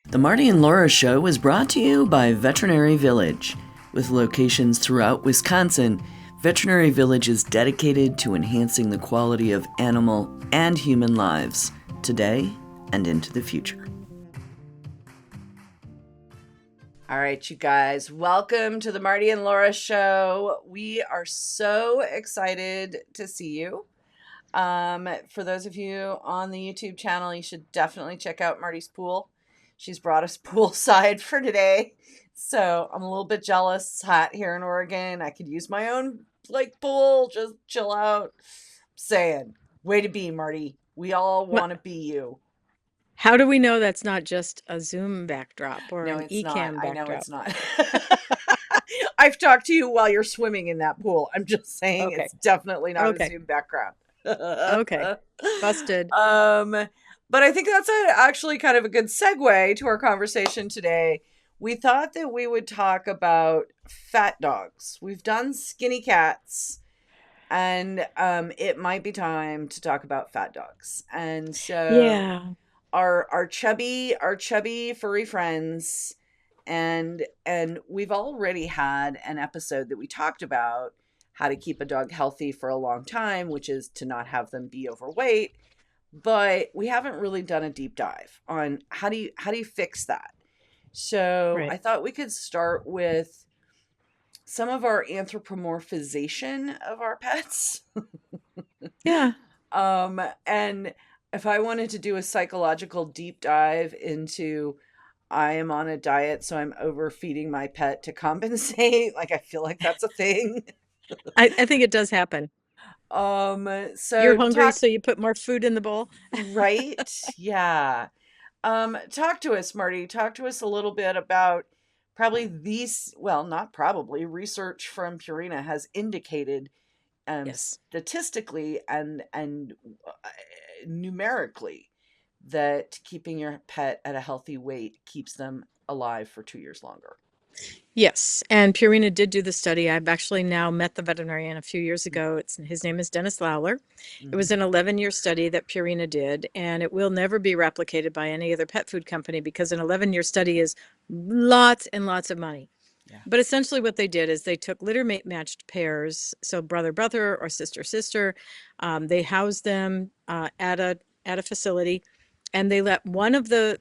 The Marty and Laura Show is brought to you by Veterinary Village. With locations throughout Wisconsin, Veterinary Village is dedicated to enhancing the quality of animal and human lives today and into the future. All right, you guys, welcome to the Marty and Laura Show. We are so excited to see you. For those of you on the YouTube channel, you should definitely check out Marty's pool. She's brought us poolside for today. So I'm a little bit jealous. It's hot here in Oregon. I could use my own pool, just chill out. Saying, way to be, Marty. We all want to be you. How do we know that's not just a Zoom backdrop or No, an it's eCam not. backdrop? I know it's not. I've talked to you while you're swimming in that pool. I'm just saying It's definitely not a Zoom background. Okay. Busted. But I think that's actually kind of a good segue to our conversation today. We thought that we would talk about fat dogs. We've done skinny cats, and it might be time to talk about fat dogs. And so our chubby furry friends, and we've already had an episode that we talked about how to keep a dog healthy for a long time, which is to not have them be overweight. But we haven't really done a deep dive on how do you fix that. So I thought we could start with some of our anthropomorphization of our pets. Yeah. And if I wanted to do a psychological deep dive into, I am on a diet, so I'm overfeeding my pet to compensate. I feel like that's a thing. I think it does happen. So you're hungry, so you put more food in the bowl. Right? Yeah. Talk to us, Marty. Talk to us a little bit about research from Purina has indicated statistically and numerically that keeping your pet at a healthy weight keeps them alive for 2 years longer. Yes, and Purina did do the study. I've actually now met the veterinarian a few years ago. His name is Dennis Lawler. It was an 11-year study that Purina did, and it will never be replicated by any other pet food company because an 11-year study is lots and lots of money. Yeah. But essentially what they did is they took litter mate matched pairs, so brother or sister. They housed them at a facility, and they let one of the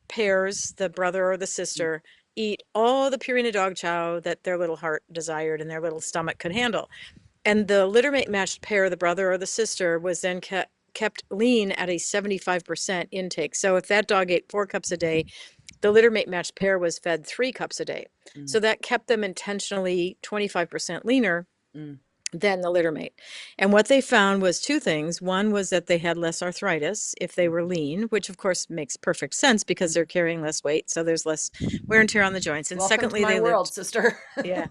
pairs, the brother or the sister, eat all the Purina dog chow that their little heart desired and their little stomach could handle. And the litter mate matched pair, the brother or the sister, was then kept lean at a 75% intake. So if that dog ate 4 cups a day, the litter mate matched pair was fed 3 cups a day. So that kept them intentionally 25% leaner than the litter mate. And what they found was 2 things. One was that they had less arthritis if they were lean, which of course makes perfect sense because they're carrying less weight. So there's less wear and tear on the joints. And Welcome secondly, to my world, sister. Yeah.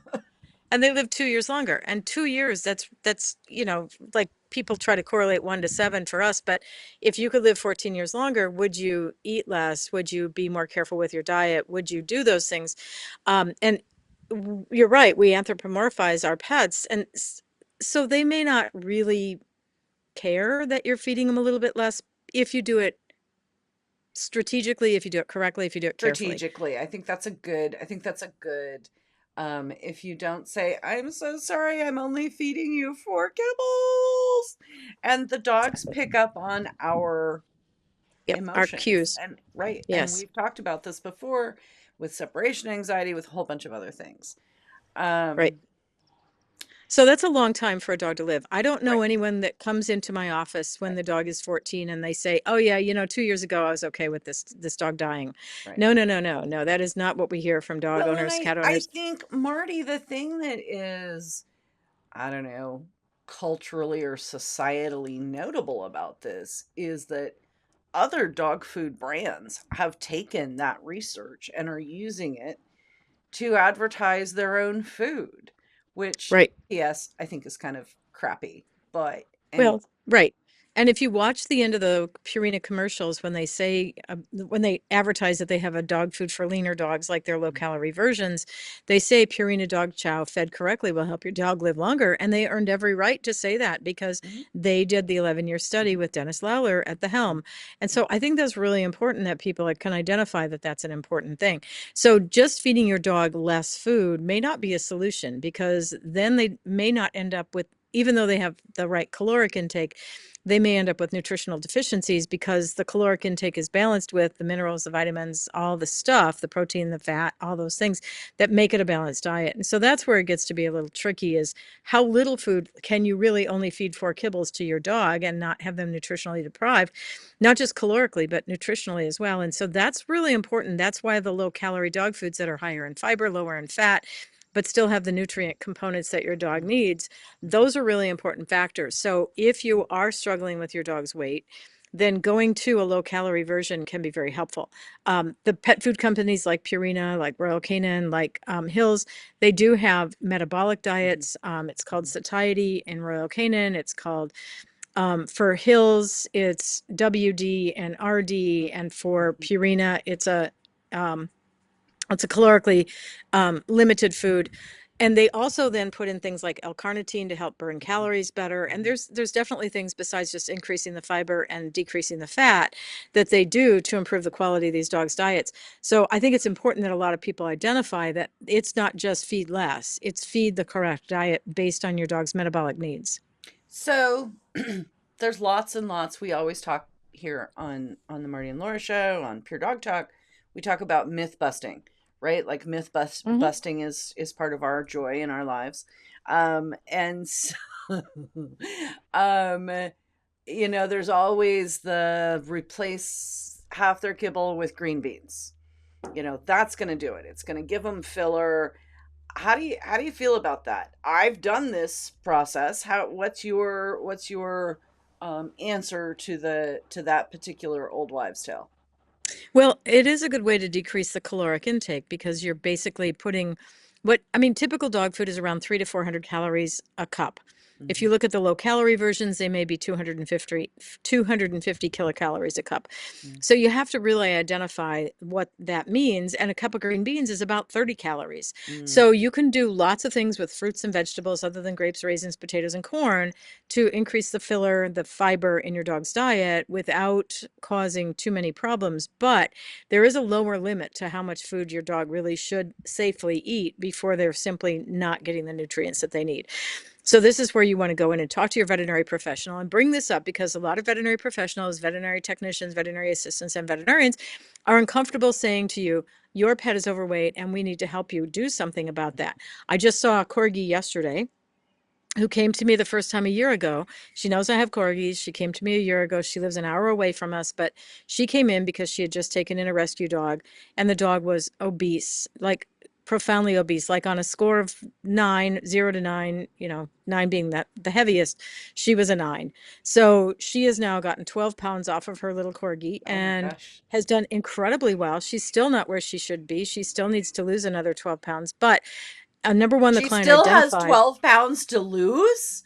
And they lived 2 years longer. And 2 years, that's people try to correlate 1 to 7 for us. But if you could live 14 years longer, would you eat less? Would you be more careful with your diet? Would you do those things? And you're right. We anthropomorphize our pets. And so they may not really care that you're feeding them a little bit less if you do it strategically, if you do it correctly, if you do it carefully. Strategically. I think that's a good if you don't say, I'm so sorry, I'm only feeding you 4 kibbles. And the dogs pick up on our emotions. Our cues. And right. Yes. And we've talked about this before with separation anxiety, with a whole bunch of other things. Right. So that's a long time for a dog to live. I don't know anyone that comes into my office when the dog is 14 and they say, oh yeah, 2 years ago I was okay with this dog dying. Right. No. That is not what we hear from dog owners, cat owners. I think, Marty, the thing that is, I don't know, culturally or societally notable about this is that other dog food brands have taken that research and are using it to advertise their own food, which, yes, I think is kind of crappy. But well, right. And if you watch the end of the Purina commercials, when they say, when they advertise that they have a dog food for leaner dogs, like their low calorie versions, they say Purina dog chow fed correctly will help your dog live longer. And they earned every right to say that because Mm-hmm. they did the 11-year study with Dennis Lauer at the helm. And so I think that's really important that people can identify that that's an important thing. So just feeding your dog less food may not be a solution, because then they may not end up with, even though they have the right caloric intake, they may end up with nutritional deficiencies because the caloric intake is balanced with the minerals, the vitamins, all the stuff, the protein, the fat, all those things that make it a balanced diet. And so that's where it gets to be a little tricky, is how little food can you really only feed 4 kibbles to your dog and not have them nutritionally deprived, not just calorically, but nutritionally as well. And so that's really important. That's why the low calorie dog foods that are higher in fiber, lower in fat, but still have the nutrient components that your dog needs, those are really important factors. So if you are struggling with your dog's weight, then going to a low calorie version can be very helpful. The pet food companies like Purina, like Royal Canin, like Hills, they do have metabolic diets. It's called satiety in Royal Canin. It's called, for Hills, it's WD and RD. And for Purina, it's a calorically limited food. And they also then put in things like L-carnitine to help burn calories better. And there's definitely things besides just increasing the fiber and decreasing the fat that they do to improve the quality of these dogs' diets. So I think it's important that a lot of people identify that it's not just feed less, it's feed the correct diet based on your dog's metabolic needs. So there's lots and lots. We always talk here on the Marty and Laura show, on Pure Dog Talk. We talk about myth busting, right? Like Mm-hmm. busting is part of our joy in our lives. And so, um, there's always the replace half their kibble with green beans. That's going to do it. It's going to give them filler. How do you feel about that? I've done this process. What's your answer to that particular old wives' tale? Well, it is a good way to decrease the caloric intake, because you're basically putting typical dog food is around 300 to 400 calories a cup. If Mm-hmm. you look at the low calorie versions, they may be 250 kilocalories a cup. So you have to really identify what that means. And a cup of green beans is about 30 calories. Mm-hmm. So you can do lots of things with fruits and vegetables other than grapes, raisins, potatoes, and corn to increase the filler, the fiber in your dog's diet without causing too many problems. But there is a lower limit to how much food your dog really should safely eat before they're simply not getting the nutrients that they need. So this is where you want to go in and talk to your veterinary professional and bring this up, because a lot of veterinary professionals, veterinary technicians, veterinary assistants, and veterinarians are uncomfortable saying to you, your pet is overweight and we need to help you do something about that. I just saw a corgi yesterday who came to me the first time a year ago. She knows I have corgis. She came to me a year ago. She lives an hour away from us, but she came in because she had just taken in a rescue dog, and the dog was obese, like profoundly obese, like on a score of 9, 0 to 9, 9 being that the heaviest, she was a 9. So she has now gotten 12 pounds off of her little corgi Oh my and gosh. has done incredibly well. She's still not where she should be. She still needs to lose another 12 pounds, but number one, the She client still has identified, 12 pounds to lose?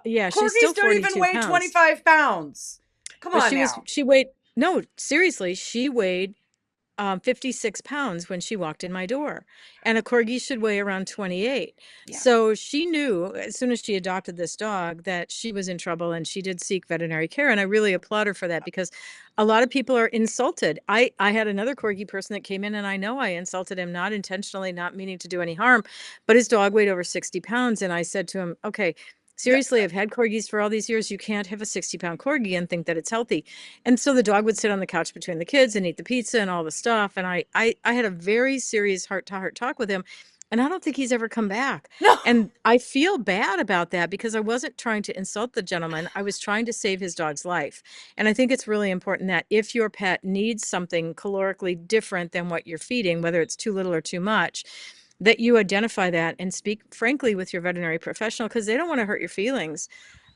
yeah, she's Corgis still don't even 42 weigh pounds. 25 pounds. Come But on now. she weighed, no, seriously, she weighed 56 pounds when she walked in my door. And a corgi should weigh around 28. Yeah. So she knew as soon as she adopted this dog that she was in trouble, and she did seek veterinary care. And I really applaud her for that, because a lot of people are insulted. I had another corgi person that came in, and I know I insulted him, not intentionally, not meaning to do any harm, but his dog weighed over 60 pounds. And I said to him, okay, seriously, I've had corgis for all these years. You can't have a 60-pound corgi and think that it's healthy. And so the dog would sit on the couch between the kids and eat the pizza and all the stuff. And I had a very serious heart-to-heart talk with him. And I don't think he's ever come back. No. And I feel bad about that, because I wasn't trying to insult the gentleman. I was trying to save his dog's life. And I think it's really important that if your pet needs something calorically different than what you're feeding, whether it's too little or too much, that you identify that and speak frankly with your veterinary professional, because they don't want to hurt your feelings.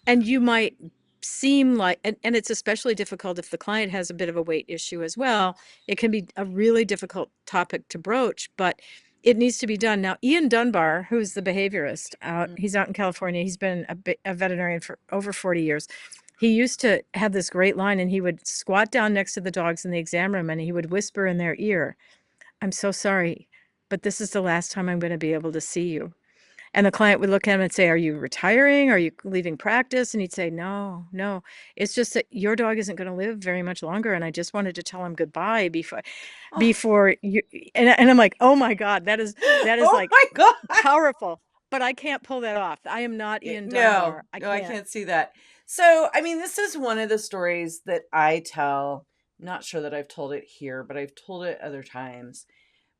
And you might seem like, and it's especially difficult if the client has a bit of a weight issue as well. It can be a really difficult topic to broach, but it needs to be done. Now, Ian Dunbar, who's the behaviorist he's out in California. He's been a veterinarian for over 40 years. He used to have this great line, and he would squat down next to the dogs in the exam room and he would whisper in their ear, "I'm so sorry, but this is the last time I'm going to be able to see you." And the client would look at him and say, "Are you retiring? Are you leaving practice?" And he'd say, "No, no. It's just that your dog isn't going to live very much longer, and I just wanted to tell him goodbye Oh, before you." And I'm like, "Oh my God, that is oh like my God. powerful." But I can't pull that off. I am not Ian No, Dunbar. I no, I can't. can't see that. So, I mean, this is one of the stories that I tell. I'm not sure that I've told it here, but I've told it other times.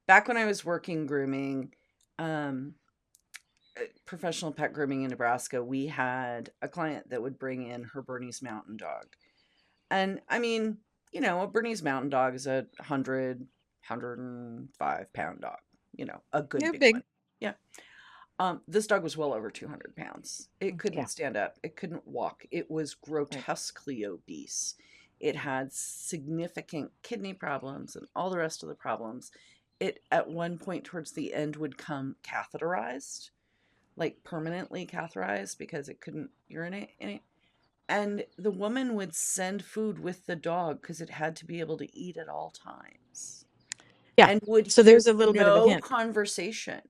Back when I was working grooming, um, professional pet grooming in Nebraska, we had a client that would bring in her Bernese Mountain Dog. And I mean, a Bernese Mountain Dog is a 105 pound dog, a good They're big one. big. Yeah. This dog was well over 200 pounds. It couldn't Yeah, stand up. It couldn't walk. It was right. grotesquely obese. It had significant kidney problems and all the rest of the problems. It, at one point towards the end, would come catheterized, like permanently catheterized because it couldn't urinate in it. And the woman would send food with the dog because it had to be able to eat at all times Yeah. and would So hear there's a little bit of a no hint. conversation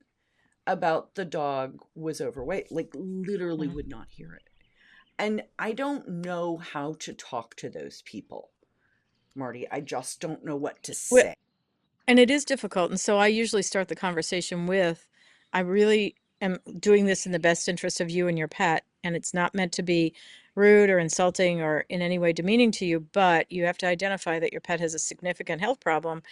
about the dog was overweight, like literally Mhm. would not hear it. And I don't know how to talk to those people, Marty. I just don't know what to Well, say. and it is difficult. And so I usually start the conversation with, "I really am doing this in the best interest of you and your pet. And it's not meant to be rude or insulting or in any way demeaning to you, but you have to identify that your pet has a significant health problem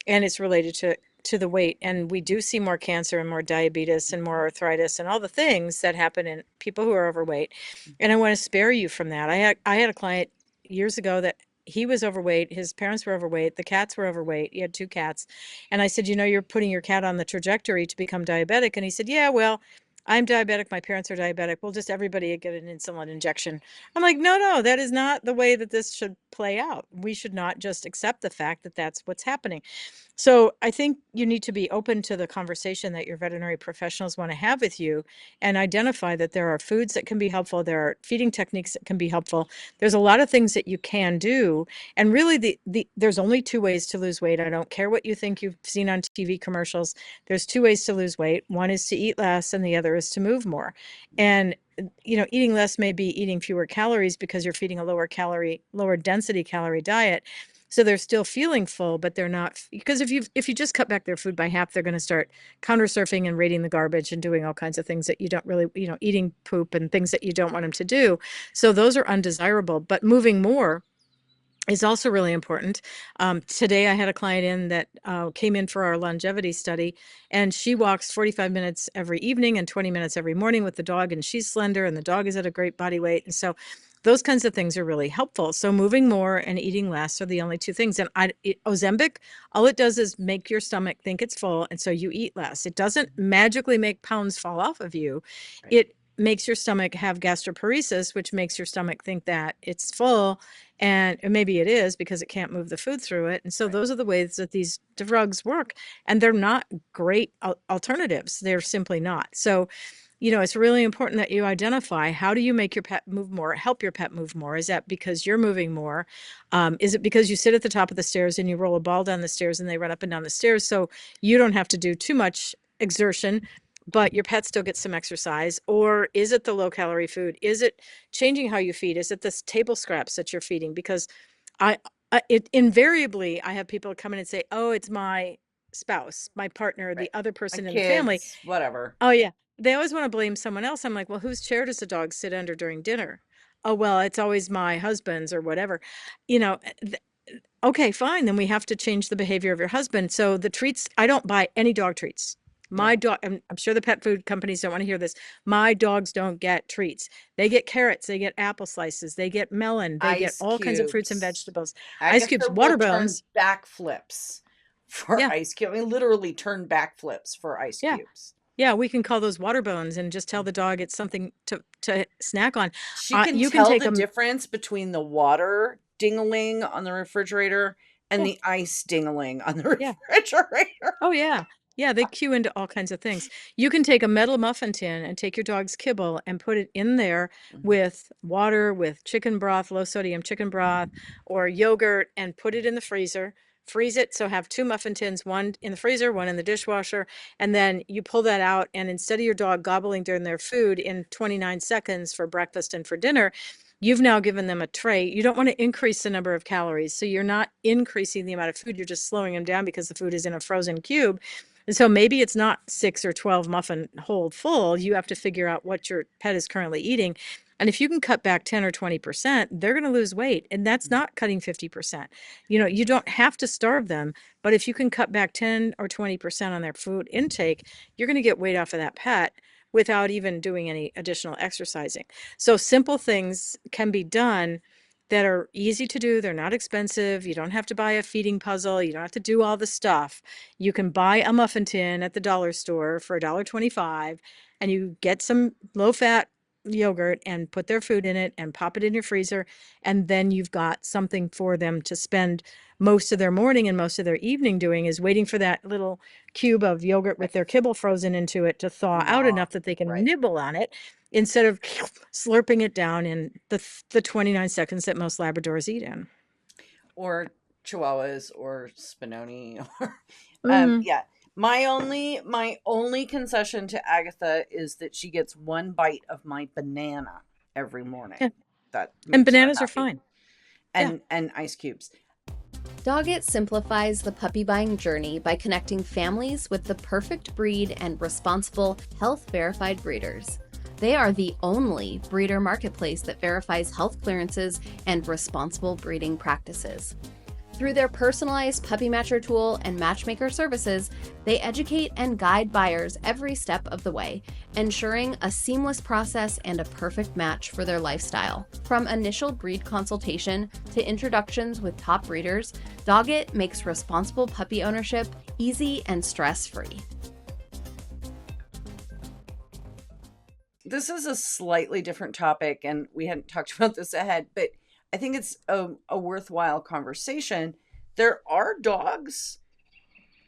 and it's related to the weight. And we do see more cancer and more diabetes and more arthritis and all the things that happen in people who are overweight. And I want to spare you from that." I had a client years ago that he was overweight. His parents were overweight. The cats were overweight. He had two cats. And I said, "You're putting your cat on the trajectory to become diabetic." And he said, "Yeah, well, I'm diabetic. My parents are diabetic. Well, just everybody get an insulin injection." I'm like, "No, no, that is not the way that this should play out. We should not just accept the fact that that's what's happening." So I think you need to be open to the conversation that your veterinary professionals want to have with you and identify that there are foods that can be helpful. There are feeding techniques that can be helpful. There's a lot of things that you can do. And really there's only two ways to lose weight. I don't care what you think you've seen on TV commercials. There's two ways to lose weight. One is to eat less and the other is to move more. And eating less may be eating fewer calories because you're feeding a lower density calorie diet. So they're still feeling full, but they're not, because if you just cut back their food by half, they're going to start counter surfing and raiding the garbage and doing all kinds of things that you don't really, eating poop and things that you don't want them to do. So those are undesirable, but moving more is also really important. Today, I had a client in that came in for our longevity study, and she walks 45 minutes every evening and 20 minutes every morning with the dog, and she's slender, and the dog is at a great body weight. And so those kinds of things are really helpful. So moving more and eating less are the only two things. And Ozempic, all it does is make your stomach think it's full, and so you eat less. It doesn't magically make pounds fall off of you. Right. It makes your stomach have gastroparesis, which makes your stomach think that it's full, and maybe it is because it can't move the food through it. And so Right. those are the ways that these drugs work. And they're not great alternatives. They're simply not. So, it's really important that you identify, how do you make your pet move more, help your pet move more? Is that because you're moving more? Is it because you sit at the top of the stairs and you roll a ball down the stairs and they run up and down the stairs, so you don't have to do too much exertion, but your pet still gets some exercise? Or is it the low calorie food? Is it changing how you feed? Is it this table scraps that you're feeding? Because I, it invariably, I have people come in and say, "Oh, it's my spouse, my partner, Right. the other My person in the family." kids, whatever. Oh, yeah. They always want to blame someone else. I'm like, "Well, whose chair does the dog sit under during dinner?" "Oh, well, it's always my husband's," or whatever. You know, th- okay, fine. Then we have to change the behavior of your husband. So the treats, I don't buy any dog treats. Yeah. My dog, I'm sure the pet food companies don't want to hear this. My dogs don't get treats. They get carrots, they get apple slices, they get melon, they get Ice all kinds of fruits and cubes. vegetables, ice cubes, Agatha water will turn bones. backflips for Yeah, ice cube. I mean, literally turn backflips for ice yeah. cubes. Yeah, we can call those water bones and just tell the dog it's something to snack on. She can You can tell take the them. difference between the water dingling on the refrigerator and Yeah, the ice dingling on the yeah. refrigerator. Oh, yeah. Yeah, they cue into all kinds of things. You can take a metal muffin tin and take your dog's kibble and put it in there Mhm. with water, with chicken broth, low sodium chicken broth, or yogurt, and put it in the freezer. Freeze it. So have two muffin tins, one in the freezer, one in the dishwasher. And then you pull that out. And instead of your dog gobbling during their food in 29 seconds for breakfast and for dinner, you've now given them a tray. You don't want to increase the number of calories. So you're not increasing the amount of food. You're just slowing them down because the food is in a frozen cube. And so maybe it's not 6 or 12 muffin hold full. You have to figure out what your pet is currently eating. And if you can cut back 10 or 20%, they're going to lose weight. And that's not cutting 50%. You don't have to starve them, but if you can cut back 10 or 20% on their food intake, you're going to get weight off of that pet without even doing any additional exercising. So simple things can be done that are easy to do. They're not expensive. You don't have to buy a feeding puzzle. You don't have to do all the stuff. You can buy a muffin tin at the dollar store for $1.25, and you get some low-fat yogurt and put their food in it and pop it in your freezer. And then you've got something for them to spend most of their morning and most of their evening doing, is waiting for that little cube of yogurt with Right. their kibble frozen into it to thaw out Nah, enough that they can right. nibble on it instead of slurping it down in the 29 seconds that most Labradors eat in. Or Chihuahuas or Spinoni or Mm. yeah. My only concession to Agatha is that she gets one bite of my banana every morning. Yeah. That And makes her bananas are happy. fine. Yeah. And ice cubes. Doggett simplifies the puppy buying journey by connecting families with the perfect breed and responsible, health-verified breeders. They are the only breeder marketplace that verifies health clearances and responsible breeding practices. Through their personalized puppy matcher tool and matchmaker services, they educate and guide buyers every step of the way, ensuring a seamless process and a perfect match for their lifestyle. From initial breed consultation to introductions with top breeders, Doggett makes responsible puppy ownership easy and stress-free. This is a slightly different topic, and we hadn't talked about this ahead, but I think it's a worthwhile conversation. There are dogs,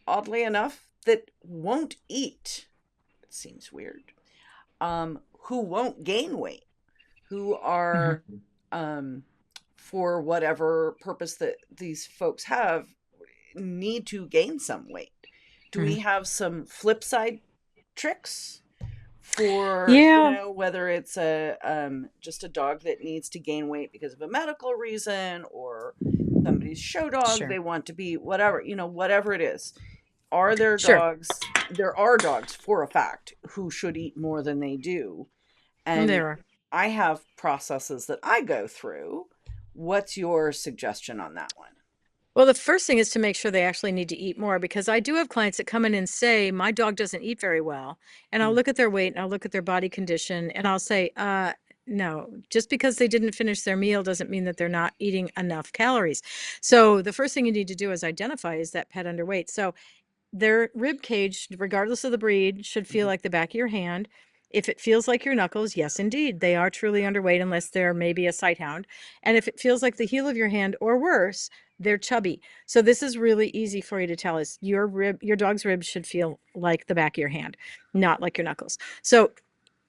oddly enough, that won't eat. It seems weird. Who won't gain weight, who are, for whatever purpose that these folks have, need to gain some weight. Do we have some flip side tricks for, Yeah. whether it's just a dog that needs to gain weight because of a medical reason, or somebody's show dog, Sure. they want to be whatever, whatever it is? Are there Sure. dogs? There are dogs, for a fact, who should eat more than they do. And There are. I have processes that I go through. What's your suggestion on that one? Well, the first thing is to make sure they actually need to eat more, because I do have clients that come in and say, my dog doesn't eat very well. And I'll Mm. look at their weight and I'll look at their body condition and I'll say, no, just because they didn't finish their meal doesn't mean that they're not eating enough calories. So the first thing you need to do is identify, is that pet underweight? So their rib cage, regardless of the breed, should feel Mhm. like the back of your hand. If it feels like your knuckles, yes, indeed, they are truly underweight, unless they're maybe a sighthound. And if it feels like the heel of your hand or worse, they're chubby. So this is really easy for you to tell, is your dog's ribs should feel like the back of your hand, not like your knuckles. So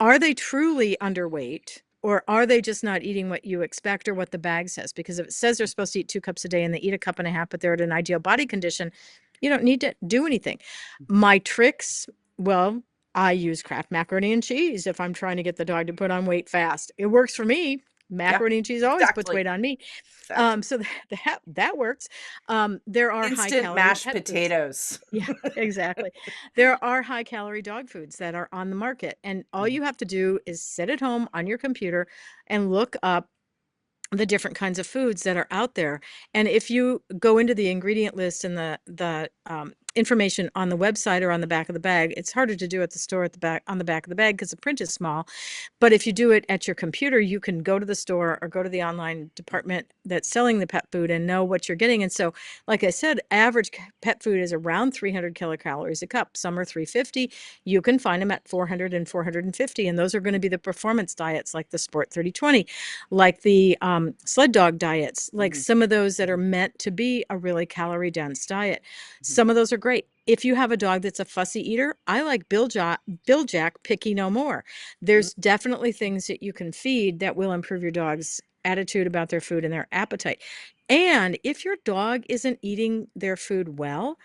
are they truly underweight, or are they just not eating what you expect or what the bag says? Because if it says they're supposed to eat 2 cups a day and they eat a cup and a half, but they're at an ideal body condition, you don't need to do anything. My tricks, well, I use Kraft macaroni and cheese if I'm trying to get the dog to put on weight fast. It works for me. Yeah, Macaroni and cheese always puts exactly. weight on me. Exactly. So that works. There are high Instant calorie mashed pet foods. potatoes. Yeah, exactly. There are high calorie dog foods that are on the market, and all Mm. you have to do is sit at home on your computer and look up the different kinds of foods that are out there. And if you go into the ingredient list and the information on the website or on the back of the bag, it's harder to do at the store, at the back, on the back of the bag, because the print is small. But if you do it at your computer, you can go to the store or go to the online department that's selling the pet food and know what you're getting. And so, like I said, average pet food is around 300 kilocalories a cup. Some are 350. You can find them at 400 and 450. And those are going to be the performance diets, like the Sport 30/20, like the sled dog diets, like Mhm. some of those that are meant to be a really calorie dense diet. Mhm. Some of those are great. If you have a dog that's a fussy eater, I like Bill Jack Picky No More. Mm. There's definitely things that you can feed that will improve your dog's attitude about their food and their appetite. And if your dog isn't eating their food well,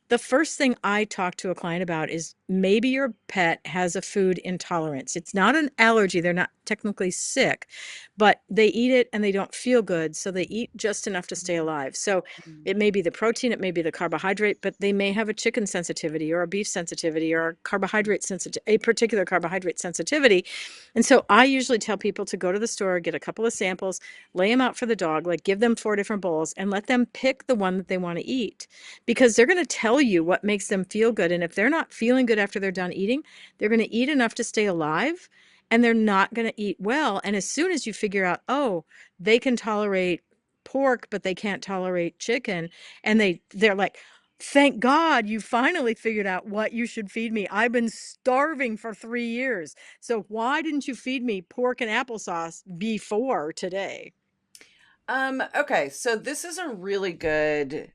the first thing I talk to a client about is maybe your pet has a food intolerance. It's not an allergy. They're not technically sick, but they eat it and they don't feel good. So they eat just enough to stay alive. So it may be the protein, it may be the carbohydrate, but they may have a chicken sensitivity or a beef sensitivity or a carbohydrate a particular carbohydrate sensitivity. And so I usually tell people to go to the store, get a couple of samples, lay them out for the dog, like give them 4 different bowls and let them pick the one that they want to eat, because they're going to tell you what makes them feel good. And if they're not feeling good after they're done eating, they're going to eat enough to stay alive and they're not going to eat well. And as soon as you figure out, oh, they can tolerate pork, but they can't tolerate chicken, and they're like, thank God you finally figured out what you should feed me. I've been starving for 3 years. So why didn't you feed me pork and applesauce before today? Okay, so this is a really good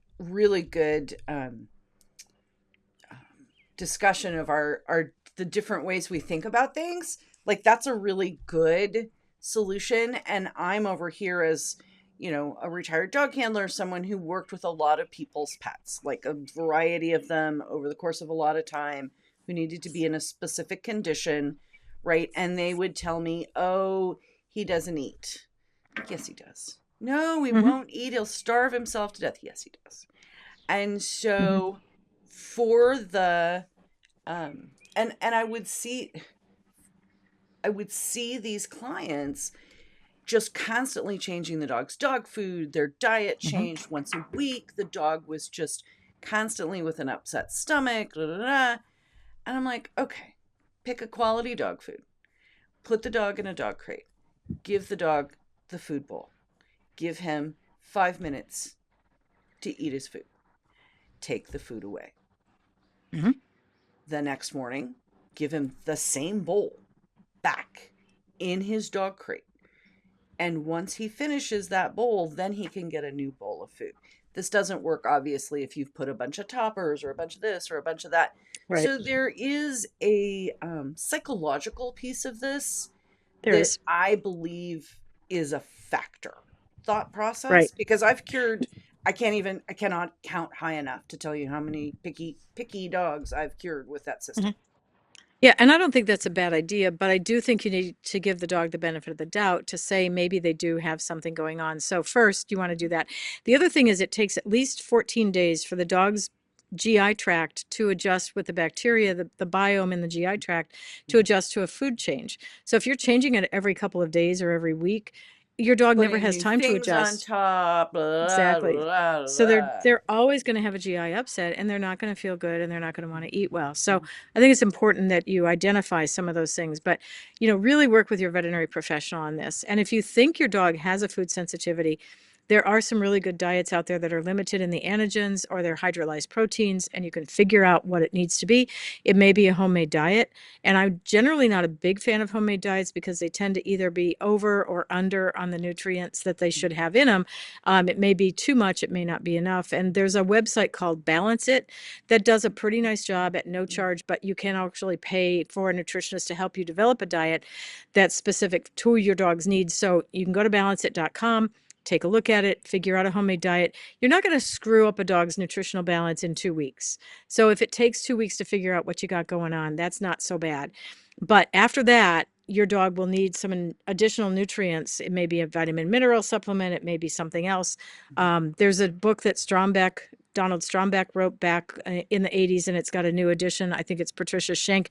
discussion of our the different ways we think about things. Like, that's a really good solution. And I'm over here as, a retired dog handler, someone who worked with a lot of people's pets, like a variety of them over the course of a lot of time, who needed to be in a specific condition, right? And they would tell me, oh, he doesn't eat. Yes, he does. No, he won't eat. He'll starve himself to death. Yes, he does. And so for the and I would see these clients just constantly changing the dog's dog food. Their diet changed once a week. The dog was just constantly with an upset stomach. Blah, blah, blah. And I'm like, okay, pick a quality dog food. Put the dog in a dog crate. Give the dog the food bowl. Give him 5 minutes to eat his food. Take the food away. The next morning, give him the same bowl back in his dog crate. And once he finishes that bowl, then he can get a new bowl of food. This doesn't work, obviously, if you've put a bunch of toppers or a bunch of this or a bunch of that. Right. So there is a psychological piece of this that I believe is a factor. Thought process. Right. Because I've cured, I cannot count high enough to tell you how many picky dogs I've cured with that system. Yeah, and I don't think that's a bad idea, but I do think you need to give the dog the benefit of the doubt to say maybe they do have something going on. So first, you want to do that. The other thing is it takes at least 14 days for the dog's GI tract to adjust with the bacteria, the biome in the GI tract, to adjust to a food change. So if you're changing it every couple of days or every week, your dog never has time to adjust. On top, blah, Exactly. blah, blah, So blah. they're always going to have a GI upset, and they're not going to feel good, and they're not going to want to eat well. So I think it's important that you identify some of those things, but really work with your veterinary professional on this. And if you think your dog has a food sensitivity, there are some really good diets out there that are limited in the antigens or their hydrolyzed proteins, and you can figure out what it needs to be. It may be a homemade diet, and I'm generally not a big fan of homemade diets because they tend to either be over or under on the nutrients that they should have in them. It may be too much, it may not be enough. And there's a website called Balance It that does a pretty nice job at no charge, but you can actually pay for a nutritionist to help you develop a diet that's specific to your dog's needs. So you can go to balanceit.com. Take a look at it, figure out a homemade diet. You're not going to screw up a dog's nutritional balance in 2 weeks. So if it takes 2 weeks to figure out what you got going on, that's not so bad. But after that, your dog will need some additional nutrients. It may be a vitamin mineral supplement. It may be something else. There's a book that Donald Strombeck wrote back in the 80s, and it's got a new edition. I think it's Patricia Schenk,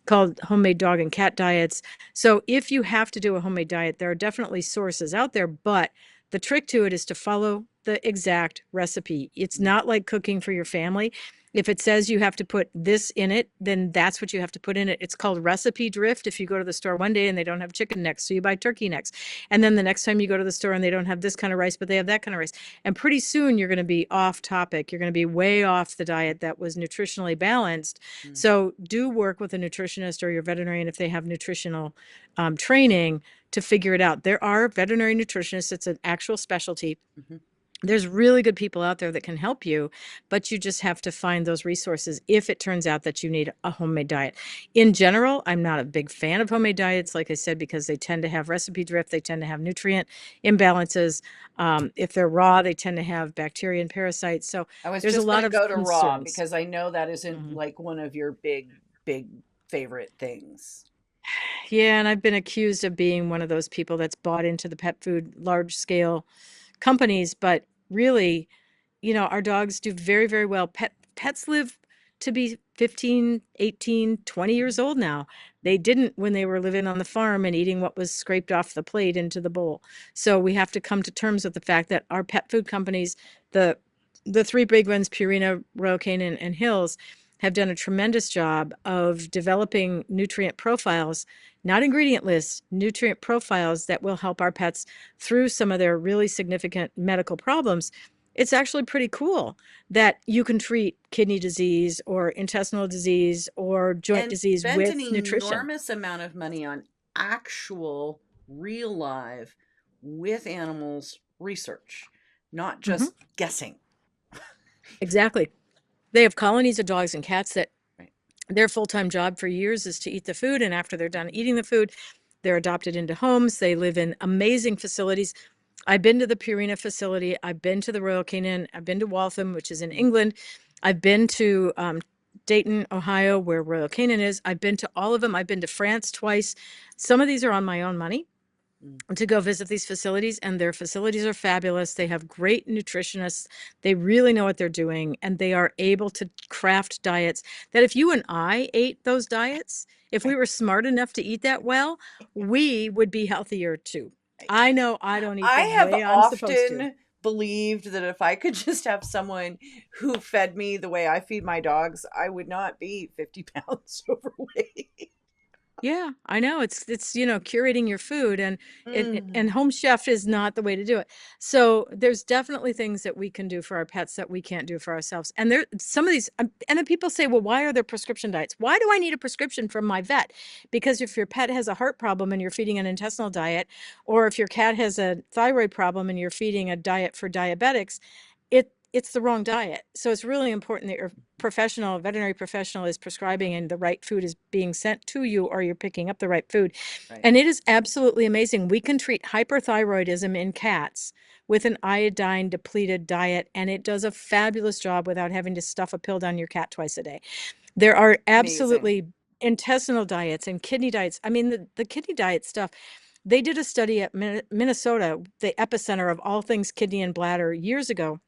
called Homemade Dog and Cat Diets. So if you have to do a homemade diet, there are definitely sources out there, but the trick to it is to follow the exact recipe. It's not like cooking for your family. If it says you have to put this in it, then that's what you have to put in it. It's called recipe drift. If you go to the store one day and they don't have chicken necks, so you buy turkey necks. And then the next time you go to the store and they don't have this kind of rice, but they have that kind of rice. And pretty soon you're going to be off topic. You're going to be way off the diet that was nutritionally balanced. So do work with a nutritionist or your veterinarian if they have nutritional training to figure it out. There are veterinary nutritionists. It's an actual specialty. There's really good people out there that can help you, but you just have to find those resources if it turns out that you need a homemade diet. In general, I'm not a big fan of homemade diets, like I said, because they tend to have recipe drift. They tend to have nutrient imbalances. If they're raw, they tend to have bacteria and parasites. So I was there's a just going lot to of go to raw concerns. because I know that isn't Mhm. like one of your big favorite things. Yeah, and I've been accused of being one of those people that's bought into the pet food large scale companies, but really, our dogs do very, very well. Pets live to be 15, 18, 20 years old now. They didn't when they were living on the farm and eating what was scraped off the plate into the bowl. So we have to come to terms with the fact that our pet food companies, the the three big ones, Purina, Royal Canin, and Hills, have done a tremendous job of developing nutrient profiles, not ingredient lists, nutrient profiles that will help our pets through some of their really significant medical problems. It's actually pretty cool that you can treat kidney disease or intestinal disease or joint And disease spent an with nutrition. enormous amount of money on actual real live with animals research, not Hmm. just guessing. Exactly. They have colonies of dogs and cats that Right. their full-time job for years is to eat the food, and after they're done eating the food, they're adopted into homes. They live in amazing facilities. I've been to the Purina facility. I've been to the Royal Canin. I've been to Waltham, which is in England. I've been to Dayton, Ohio, where Royal Canin is. I've been to all of them. I've been to France twice. Some of these are on my own money Mm. to go visit these facilities, and their facilities are fabulous. They have great nutritionists. They really know what they're doing, and they are able to craft diets that if you and I ate those diets, if we were smart enough to eat that well, we would be healthier too. I know I don't eat I the have way I'm supposed to. often believed that if I could just have someone who fed me the way I feed my dogs, I would not be 50 pounds overweight. Yeah, I know. It's curating your food, and Mm. home chef is not the way to do it. So there's definitely things that we can do for our pets that we can't do for ourselves. And there some of these and then people say, "Well, why are there prescription diets? Why do I need a prescription from my vet?" Because if your pet has a heart problem and you're feeding an intestinal diet, or if your cat has a thyroid problem and you're feeding a diet for diabetics, it's the wrong diet. So it's really important that your veterinary professional is prescribing and the right food is being sent to you, or you're picking up the right food. Right. And it is absolutely amazing. We can treat hyperthyroidism in cats with an iodine depleted diet, and it does a fabulous job without having to stuff a pill down your cat twice a day. There are Amazing. absolutely intestinal diets and kidney diets. I mean, the kidney diet stuff. They did a study at Minnesota, the epicenter of all things kidney and bladder, years ago,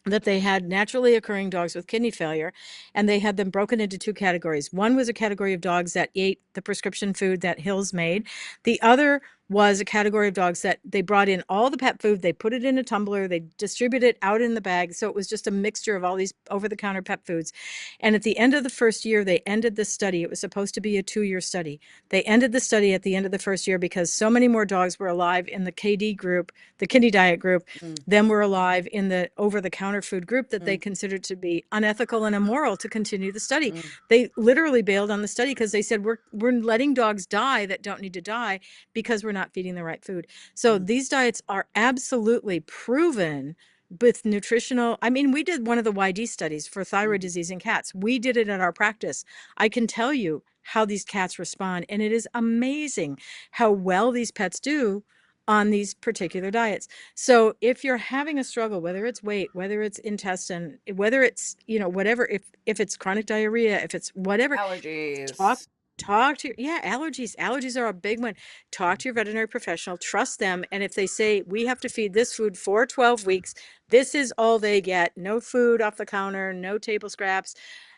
that they had naturally occurring dogs with kidney failure, and they had them broken into two categories. One was a category of dogs that ate the prescription food that Hills made. The other was a category of dogs that they brought in all the pet food, they put it in a tumbler, they distribute it out in the bag. So it was just a mixture of all these over-the-counter pet foods. And at the end of the first year, they ended the study. It was supposed to be a 2-year study. They ended the study at the end of the first year because so many more dogs were alive in the KD group, the kidney diet group, Mm. than were alive in the over-the-counter food group, that they Mm. considered to be unethical and immoral to continue the study. Mm. They literally bailed on the study because they said, we're letting dogs die that don't need to die because we're not feeding the right food. So Mm. these diets are absolutely proven with nutritional. I mean, we did one of the YD studies for thyroid Mm. disease in cats. We did it at our practice. I can tell you how these cats respond, and it is amazing how well these pets do on these particular diets. So if you're having a struggle, whether it's weight, whether it's intestine, whether it's, whatever, if it's chronic diarrhea, if it's whatever, talk Allergies. talk to yeah, allergies. Allergies are a big one. Talk to your veterinary professional, trust them, and if they say we have to feed this food for 12 weeks, this is all they get. No food off the counter, no table scraps,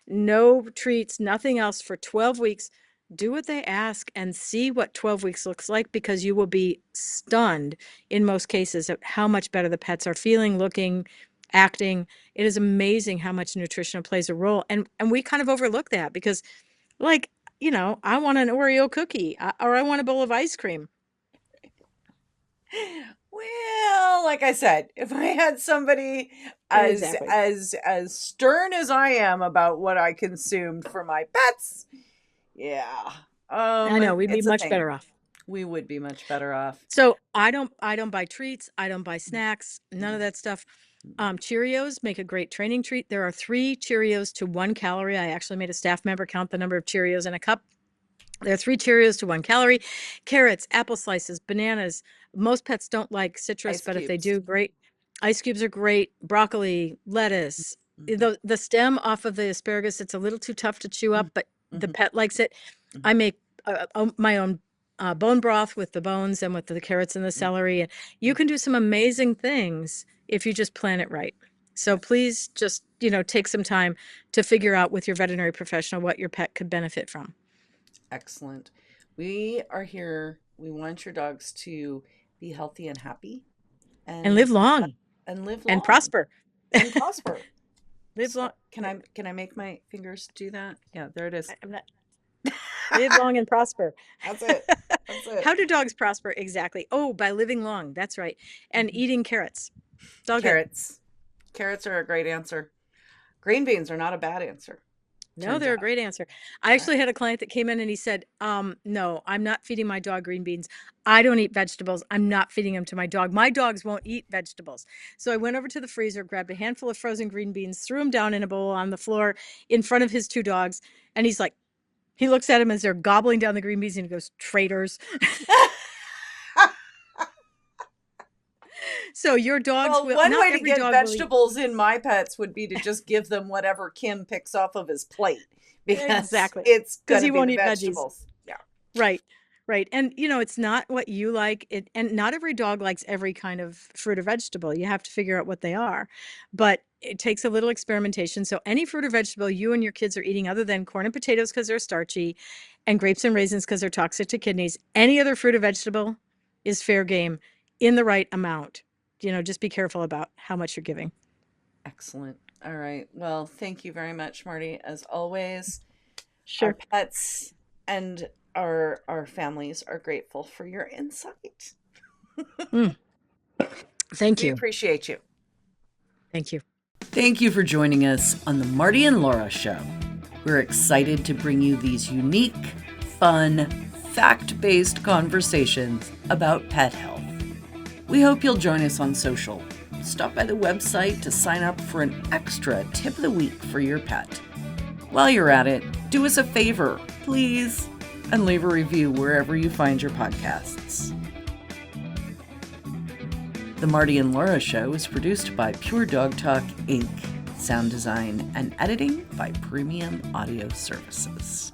no treats, nothing else for 12 weeks. Do what they ask and see what 12 weeks looks like, because you will be stunned in most cases at how much better the pets are feeling, looking, acting. It is amazing how much nutrition plays a role. And we kind of overlook that because, like, I want an Oreo cookie, or I want a bowl of ice cream. Well, like I said, if I had somebody Exactly. as stern as I am about what I consumed for my pets, yeah, I know we'd be it's a much thing. better off. We would be much better off. So I don't buy treats. I don't buy snacks, none of Mm. that stuff. Cheerios make a great training treat. There are 3 Cheerios to 1 calorie. I actually made a staff member count the number of Cheerios in a cup. There are 3 Cheerios to 1 calorie. Carrots, apple slices, bananas. Most pets don't like citrus, Ice but if they cubes. do, great. Ice cubes are great. Broccoli, lettuce. The stem off of the asparagus, it's a little too tough to chew up, but the pet likes it. I make my own bone broth with the bones and with the carrots and the celery. And you can do some amazing things if you just plan it right. So please just, take some time to figure out with your veterinary professional what your pet could benefit from. Excellent. We are here. We want your dogs to be healthy and happy And live long. And live long. And prosper. And prosper. Live long. Can I make my fingers do that? Yeah, there it is. I'm not. Live long and prosper. That's it. That's it. How do dogs prosper exactly? Oh, by living long. That's right. And eating carrots. Carrots. Carrots are a great answer. Green beans are not a bad answer. No, they're a great answer. I actually had a client that came in and he said, no, I'm not feeding my dog green beans. I don't eat vegetables. I'm not feeding them to my dog. My dogs won't eat vegetables. So I went over to the freezer, grabbed a handful of frozen green beans, threw them down in a bowl on the floor in front of his 2 dogs. And he's like, he looks at them as they're gobbling down the green beans and he goes, traitors. So your dogs will. One way to get vegetables in my pets would be to just give them whatever Kim picks off of his plate, because exactly it's because he won't eat vegetables. Veggies. Yeah, right. And it's not what you like. And not every dog likes every kind of fruit or vegetable. You have to figure out what they are, but it takes a little experimentation. So any fruit or vegetable you and your kids are eating, other than corn and potatoes because they're starchy, and grapes and raisins because they're toxic to kidneys, any other fruit or vegetable is fair game in the right amount. Just be careful about how much you're giving. Excellent. All right. Well, thank you very much, Marty. As always, Sure. Our pets and our families are grateful for your insight. Thank you. We appreciate you. Thank you. Thank you for joining us on the Marty and Laura Show. We're excited to bring you these unique, fun, fact-based conversations about pet health. We hope you'll join us on social. Stop by the website to sign up for an extra tip of the week for your pet. While you're at it, do us a favor, please, and leave a review wherever you find your podcasts. The Marty and Laura Show is produced by Pure Dog Talk, Inc., sound design and editing by Premium Audio Services.